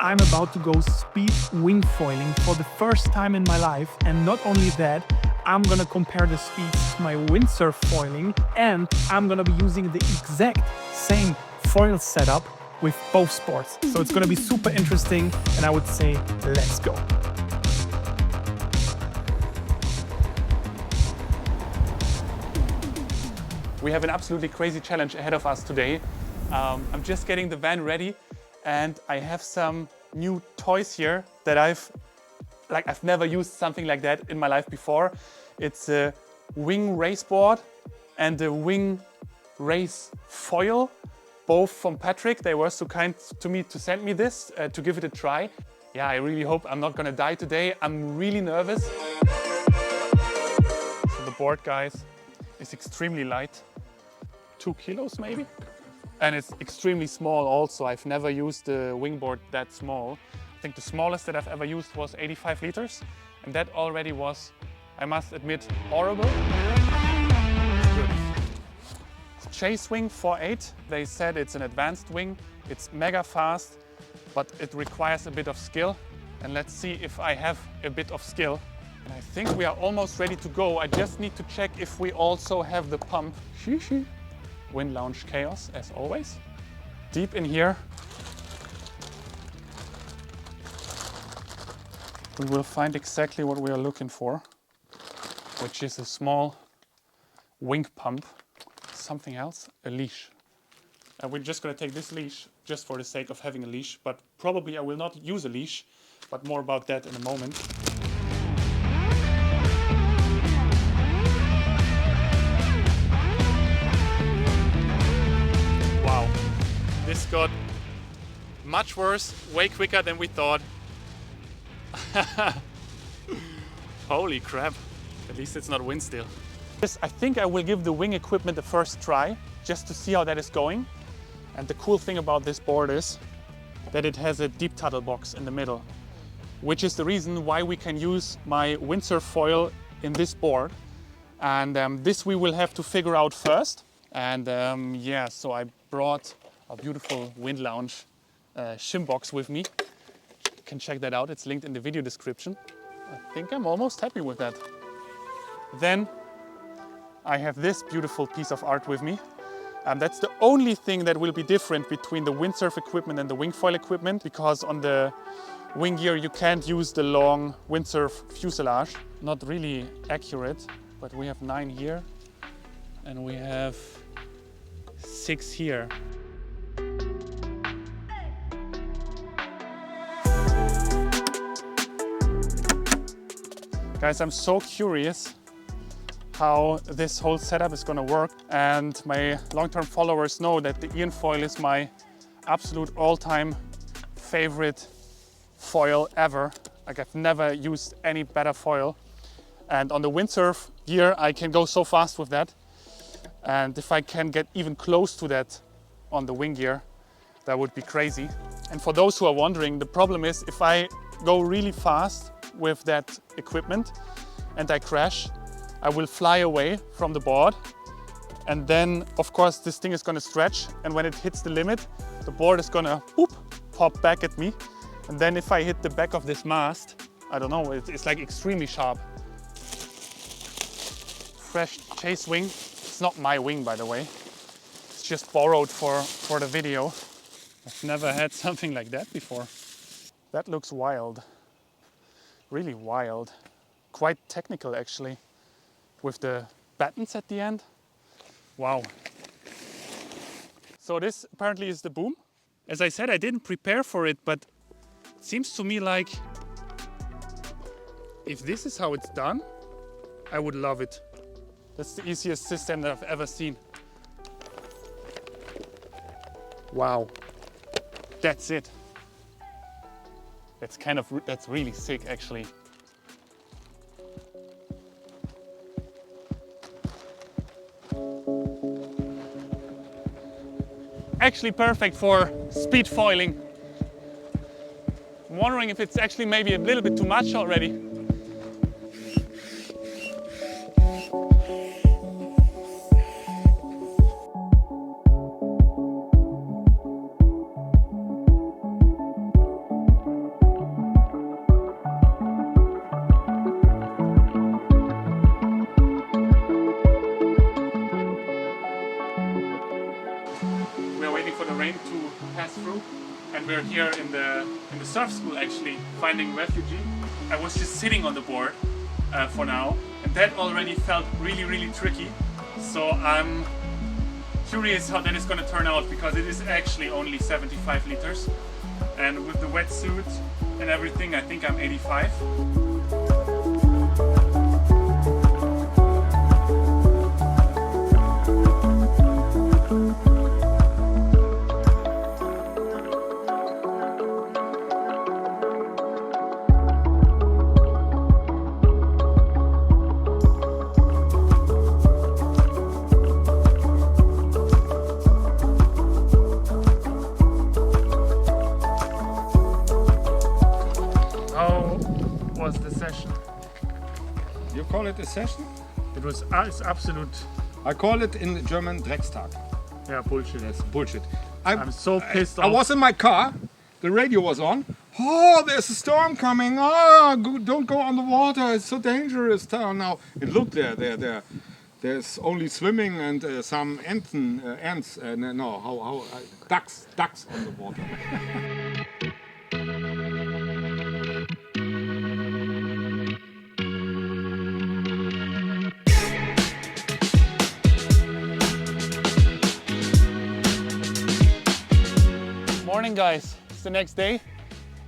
I'm about to go speed wing foiling for the first time in my life. And not only that, I'm gonna compare the speeds to my windsurf foiling, and I'm gonna be using the exact same foil setup with both sports. So it's gonna be super interesting, and I would say, let's go. We have an absolutely crazy challenge ahead of us today. I'm just getting the van ready, and I have some new toys here that I've never used something like that in my life before. It's a wing race board and a wing race foil, both from Patrick. They were so kind to me to send me this to give it a try. Yeah, I really hope I'm not gonna die today. I'm really nervous. So the board, guys, is extremely light, 2 kilos maybe. And it's extremely small also. I've never used a wingboard that small. I think the smallest that I've ever used was 85 liters. And that already was, I must admit, horrible. It's good. It's Chase Wing 4.8. They said it's an advanced wing. It's mega fast, but it requires a bit of skill. And let's see if I have a bit of skill. And I think we are almost ready to go. I just need to check if we also have the pump. Wind Lounge Chaos, as always. Deep in here, we will find exactly what we are looking for, which is a small wing pump. Something else, a leash. We're just going to take this leash just for the sake of having a leash, but probably I will not use a leash, but more about that in a moment. Wow, this got much worse, way quicker than we thought. Holy crap, at least it's not wind still. I think I will give the wing equipment a first try, just to see how that is going. And the cool thing about this board is that it has a deep tuttle box in the middle, which is the reason why we can use my windsurf foil in this board. And this we will have to figure out first. And yeah, so I brought a beautiful Wind Lounge shim box with me. You can check that out, it's linked in the video description. I think I'm almost happy with that. Then I have this beautiful piece of art with me. That's the only thing that will be different between the windsurf equipment and the wingfoil equipment, because on the wing gear you can't use the long windsurf fuselage. Not really accurate, but we have 9 here and we have 6 here. Guys, I'm so curious how this whole setup is going to work, and my long-term followers know that the Ian foil is my absolute all-time favorite foil ever. Like, I've never used any better foil, and on the Windsurf Gear I can go so fast with that, and if I can get even close to that on the wing gear, that would be crazy. And for those who are wondering, the problem is if I go really fast with that equipment and I crash, I will fly away from the board, and then of course this thing is going to stretch, and when it hits the limit the board is going to pop back at me, and then if I hit the back of this mast, I don't know, it's like extremely sharp. Fresh Chase wing. It's not my wing, by the way, it's just borrowed for the video. I've never had something like that before. That looks wild, really wild, quite technical actually, with the buttons at the end. Wow. So this apparently is the boom. As I said, I didn't prepare for it, but it seems to me like if this is how it's done, I would love it. That's the easiest system that I've ever seen. Wow. That's it. That's really sick actually. Actually perfect for speed foiling. I'm wondering if it's actually maybe a little bit too much already. train to pass through, and we're here in the surf school actually finding refugee. I was just sitting on the board for now, and that already felt really tricky. So I'm curious how that is going to turn out, because it is actually only 75 liters, and with the wetsuit and everything I think I'm 85. The session. You call it a session? It was it's absolute. I call it in German Dreckstag. Yeah, bullshit. That's bullshit. I'm so pissed off. I was in my car, the radio was on. Oh, there's a storm coming. Oh, don't go on the water. It's so dangerous down now. And look there. There's only swimming and some ants. Ducks on the water. Morning guys, it's the next day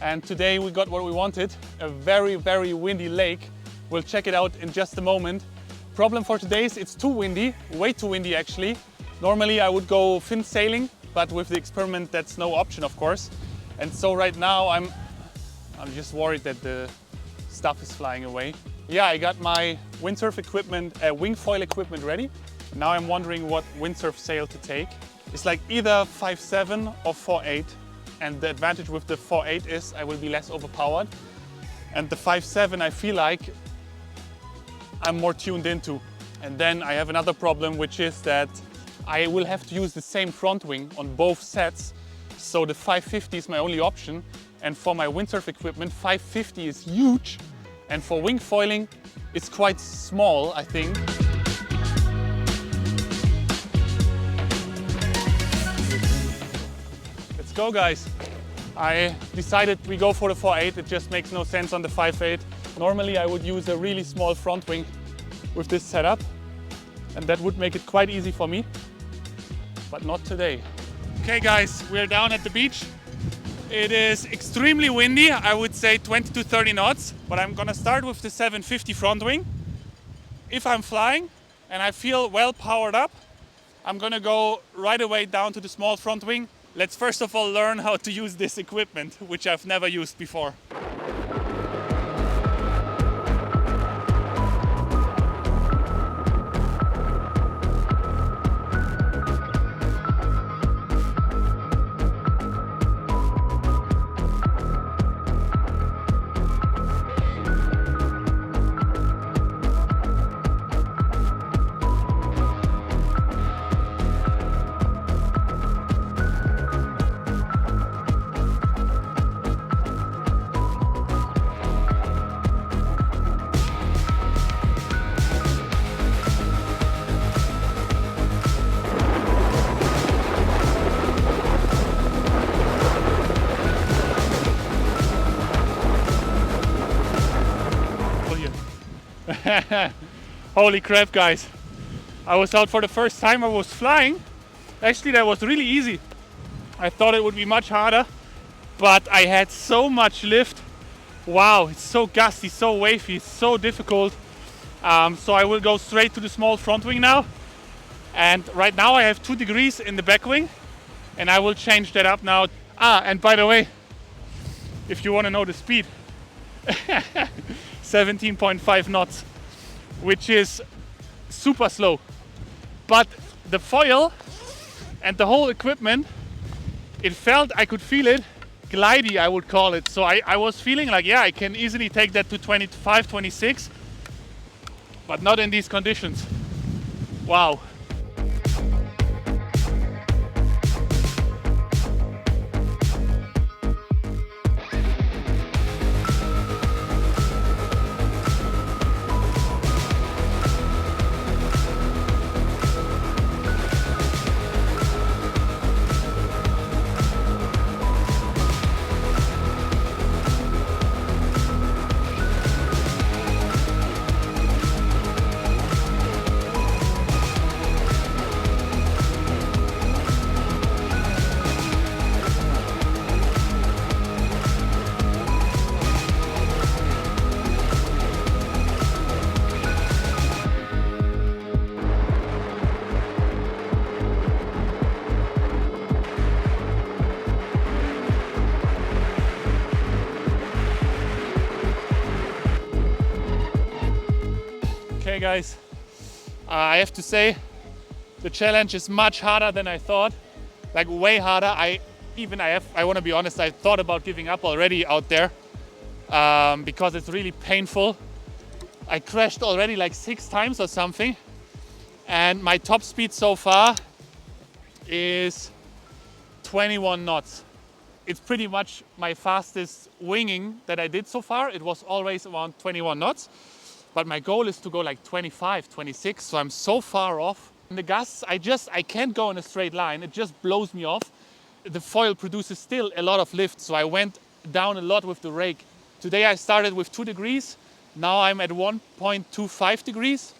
and today we got what we wanted, a very windy lake. We'll check it out in just a moment. Problem for today is it's too windy, way too windy actually. Normally I would go fin sailing, but with the experiment that's no option of course. And so right now I'm just worried that the stuff is flying away. Yeah, I got my windsurf equipment, wingfoil equipment ready. Now I'm wondering what windsurf sail to take. It's like either 5.7 or 4.8, and the advantage with the 4.8 is I will be less overpowered, and the 5.7 I feel like I'm more tuned into. And then I have another problem, which is that I will have to use the same front wing on both sets, so the 550 is my only option, and for my windsurf equipment 550 is huge, and for wing foiling it's quite small I think. Go guys. I decided we go for the 4.8, it just makes no sense on the 5.8. Normally I would use a really small front wing with this setup, and that would make it quite easy for me, but not today. Okay guys, we're down at the beach. It is extremely windy, I would say 20 to 30 knots, but I'm gonna start with the 750 front wing. If I'm flying and I feel well powered up, I'm gonna go right away down to the small front wing. Let's first of all learn how to use this equipment, which I've never used before. Holy crap guys, I was out for the first time. I was flying. Actually that was really easy. I thought it would be much harder, but I had so much lift. Wow, it's so gusty, so wavy, it's so difficult. So I will go straight to the small front wing now. And right now I have 2 degrees in the back wing, and I will change that up now. And by the way, if you want to know the speed, 17.5 knots, which is super slow. But the foil and the whole equipment, I could feel it, glidey I would call it. So I was feeling like, yeah, I can easily take that to 25, 26, but not in these conditions. Wow. guys, I have to say the challenge is much harder than I thought, like way harder. I want to be honest, I thought about giving up already out there because it's really painful. I crashed already like 6 times or something, and my top speed so far is 21 knots. It's pretty much my fastest winging that I did so far. It was always around 21 knots, but my goal is to go like 25, 26, so I'm so far off. In the gusts, I can't go in a straight line. It just blows me off. The foil produces still a lot of lift, so I went down a lot with the rake. Today I started with 2 degrees. Now I'm at 1.25 degrees.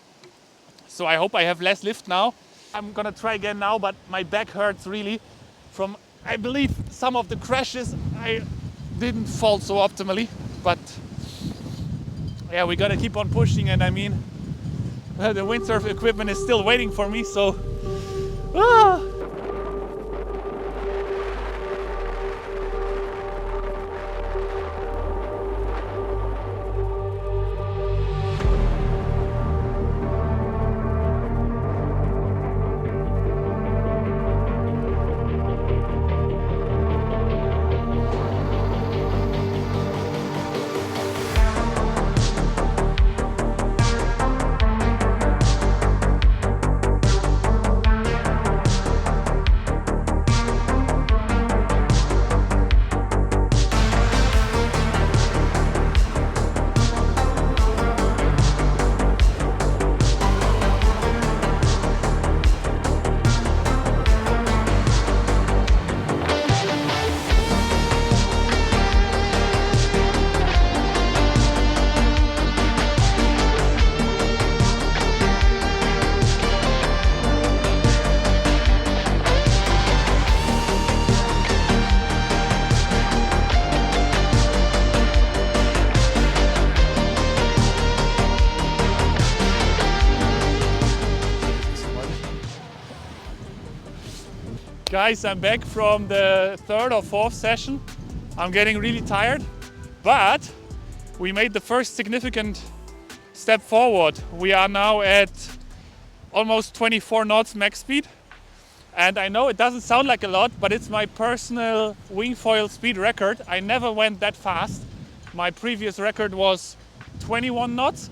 So I hope I have less lift now. I'm gonna try again now, but my back hurts really from, I believe, some of the crashes. I didn't fall so optimally, but yeah, we gotta keep on pushing. And I mean, the windsurf equipment is still waiting for me, so guys, I'm back from the 3rd or 4th session. I'm getting really tired, but we made the first significant step forward. We are now at almost 24 knots max speed. And I know it doesn't sound like a lot, but it's my personal wingfoil speed record. I never went that fast. My previous record was 21 knots.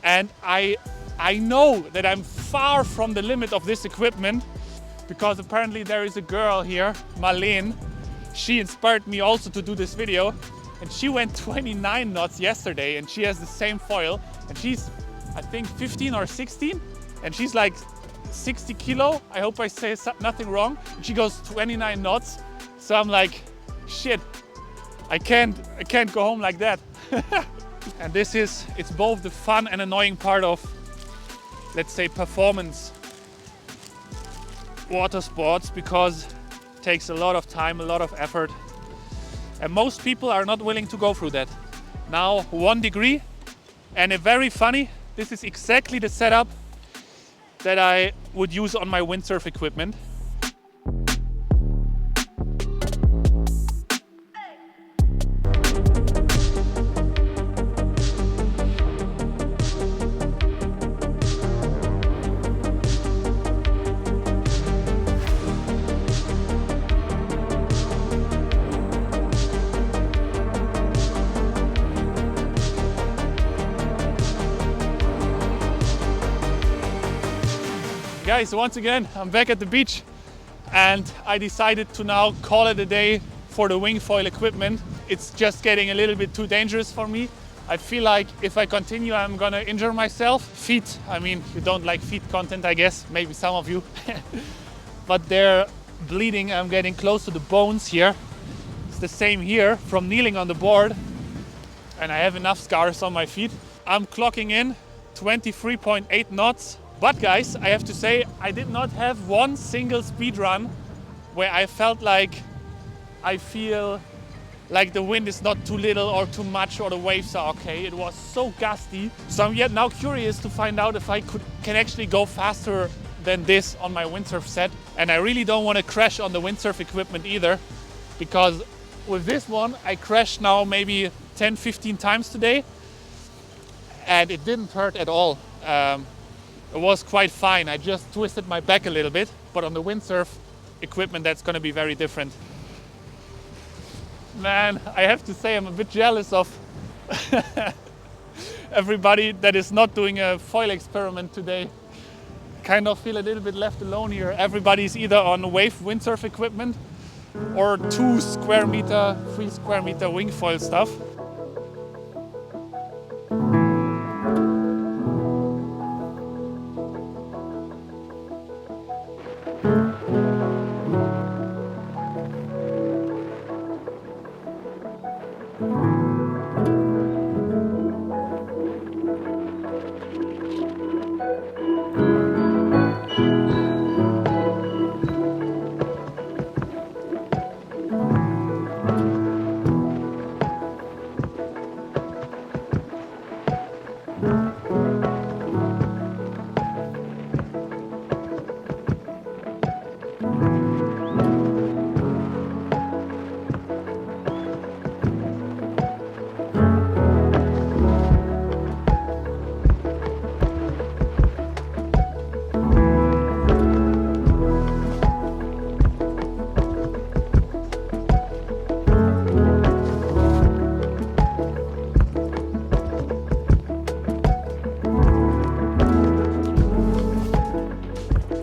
And I know that I'm far from the limit of this equipment, because apparently there is a girl here, Marlene. She inspired me also to do this video, and she went 29 knots yesterday, and she has the same foil, and she's, I think, 15 or 16, and she's like 60 kilo. I hope I say nothing wrong. And she goes 29 knots. So I'm like, shit, I can't go home like that. And it's both the fun and annoying part of, let's say, performance water sports, because it takes a lot of time, a lot of effort, and most people are not willing to go through that. Now 1 degree, and very funny, this is exactly the setup that I would use on my windsurf equipment. Guys, once again, I'm back at the beach, and I decided to now call it a day for the wingfoil equipment. It's just getting a little bit too dangerous for me. I feel like if I continue, I'm gonna injure myself. Feet, I mean, you don't like feet content, I guess, maybe some of you, but they're bleeding. I'm getting close to the bones here. It's the same here from kneeling on the board, and I have enough scars on my feet. I'm clocking in 23.8 knots. But guys, I have to say, I did not have one single speed run where I felt like I feel like the wind is not too little or too much, or the waves are okay. It was so gusty. So I'm yet now curious to find out if I can actually go faster than this on my windsurf set. And I really don't want to crash on the windsurf equipment either, because with this one, I crashed now maybe 10, 15 times today, and it didn't hurt at all. it was quite fine. I just twisted my back a little bit, but on the windsurf equipment that's going to be very different. Man, I have to say I'm a bit jealous of everybody that is not doing a foil experiment today. Kind of feel a little bit left alone here. Everybody's either on wave windsurf equipment or 2 square meter, 3 square meter wingfoil stuff.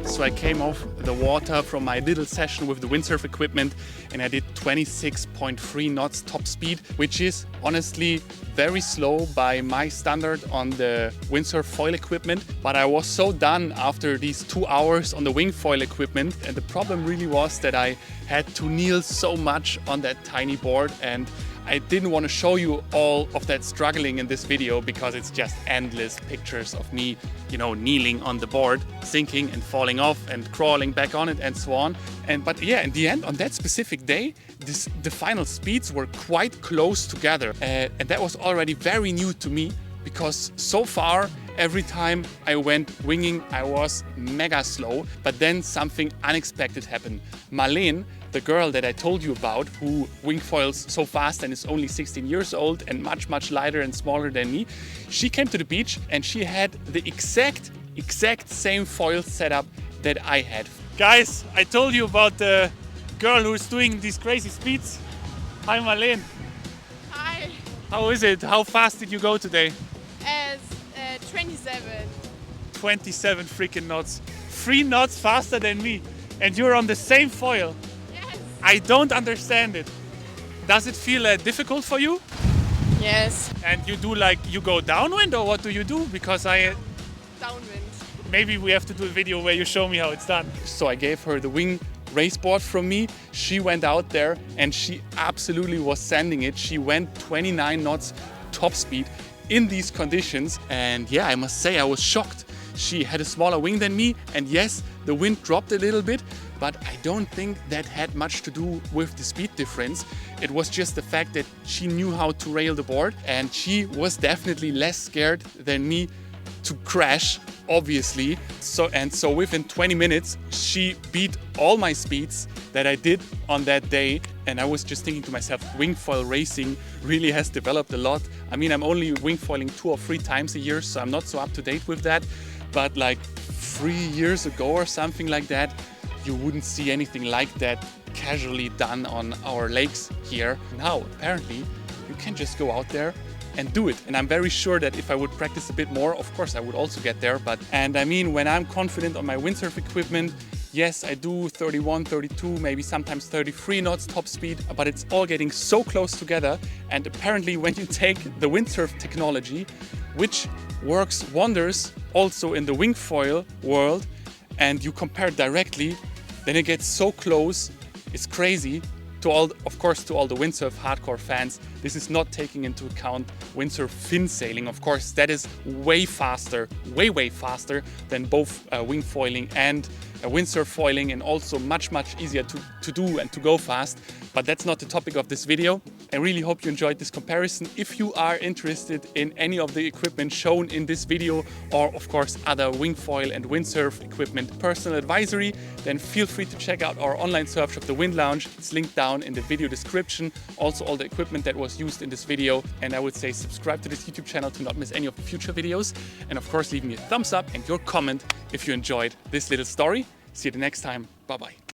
So I came off the water from my little session with the windsurf equipment and I did 26.3 knots top speed, which is honestly very slow by my standard on the windsurf foil equipment. But I was so done after these 2 hours on the wingfoil equipment, and the problem really was that I had to kneel so much on that tiny board, and I didn't want to show you all of that struggling in this video because it's just endless pictures of me, you know, kneeling on the board, sinking and falling off and crawling back on it and so on. But yeah, in the end, on that specific day, the final speeds were quite close together. And that was already very new to me because so far, every time I went winging, I was mega slow, but then something unexpected happened. Marlene, the girl that I told you about, who wingfoils so fast and is only 16 years old and much, much lighter and smaller than me, she came to the beach and she had the exact same foil setup that I had. Guys, I told you about the girl who's doing these crazy speeds. Hi Marlene. Hi. How is it? How fast did you go today? 27. 27 freaking knots. 3 knots faster than me. And you're on the same foil. Yes. I don't understand it. Does it feel difficult for you? Yes. And you go downwind, or what do you do? Because Downwind. maybe we have to do a video where you show me how it's done. So I gave her the wing race board from me. She went out there and she absolutely was sending it. She went 29 knots top speed in these conditions. And yeah, I must say I was shocked. She had a smaller wing than me, and yes, the wind dropped a little bit, but I don't think that had much to do with the speed difference. It was just the fact that she knew how to rail the board, and she was definitely less scared than me to crash, obviously. So within 20 minutes, she beat all my speeds that I did on that day. And I was just thinking to myself, wingfoil racing really has developed a lot. I mean, I'm only wingfoiling 2 or 3 times a year, so I'm not so up to date with that. But like 3 years ago or something like that, you wouldn't see anything like that casually done on our lakes here. Now, apparently, you can just go out there and do it. And I'm very sure that if I would practice a bit more, of course, I would also get there. And I mean, when I'm confident on my windsurf equipment, yes, I do 31, 32, maybe sometimes 33 knots top speed, but it's all getting so close together. And apparently when you take the windsurf technology, which works wonders also in the wingfoil world, and you compare it directly, then it gets so close, it's crazy. To all, of course, to all the windsurf hardcore fans, this is not taking into account windsurf fin sailing. Of course, that is way faster, way faster than both wingfoiling and windsurf foiling, and also much easier to do and to go fast. But that's not the topic of this video. I really hope you enjoyed this comparison. If you are interested in any of the equipment shown in this video, or of course other Wingfoil and windsurf equipment personal advisory, then feel free to check out our online surf shop, the Wind Lounge. It's linked down in the video description. Also all the equipment that was used in this video. And I would say subscribe to this YouTube channel to not miss any of the future videos. And of course leave me a thumbs up and your comment if you enjoyed this little story. See you the next time. Bye bye.